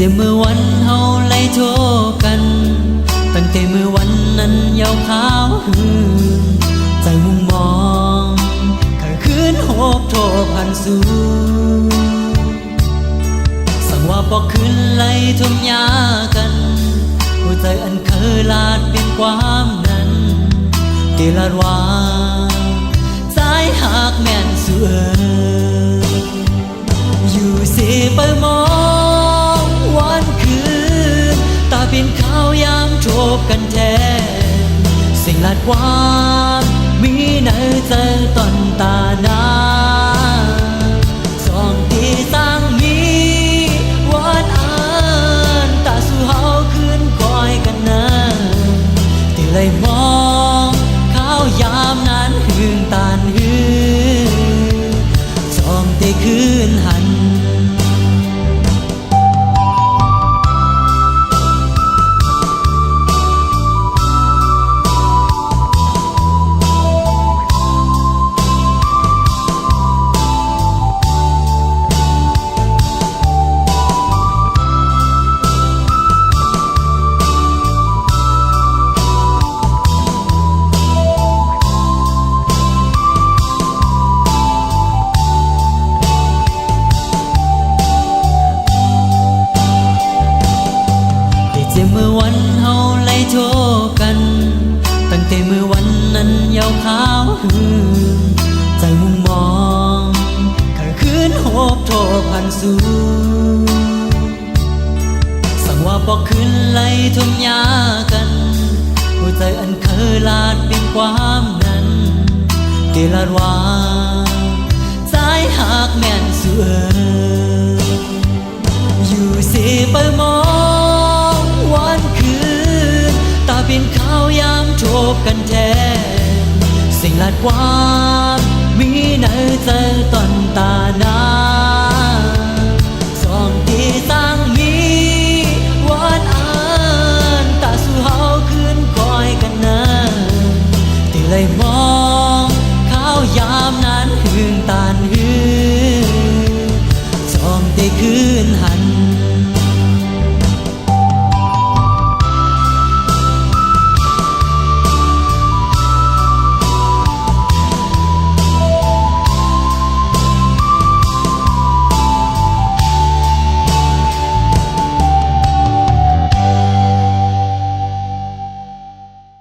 จ็บเมื่อวันเฮาไล่โทกันตั้งแต่เมื่อวันนั้นยาวขาวหืนใจมุมมองข้าคืนโหบโทพันสู่สั่งว่าปอกคืนไล่ทุ่มยากันหัวใจอันเคยลาดเป็นความนั้นเกลาดว่าสายหากแม่นเสืออยู่สิไปมองวันคืนตาเป็นขาวยามโชบกันแท้สิ่งลาดความมีในใจตอนตาหน้าสองที่ตั้งมีวันอ่านตาสู่เฮาคืนคอยกันนะที่เลยมองข้าวยามนั้นหึงตานหือสองที่คืนหันเมื่อวันเฮาไล่โทกันตั้งแต่เมื่อวันนั้นยาวขาวหืนใจมุมมองข้าคืนโหบโทพันสู่สั่งว่าปอกคืนไล่ทุ่มยากันหัวใจอันเคยลาดเป็นความนั้นเกลาดว่าสายหากแม่นเสืออยู่สิไปมองวันคืนตาเป็นขาวยามโชบกันแท้สิ่งลาดความมีในใจตอนตาหน้า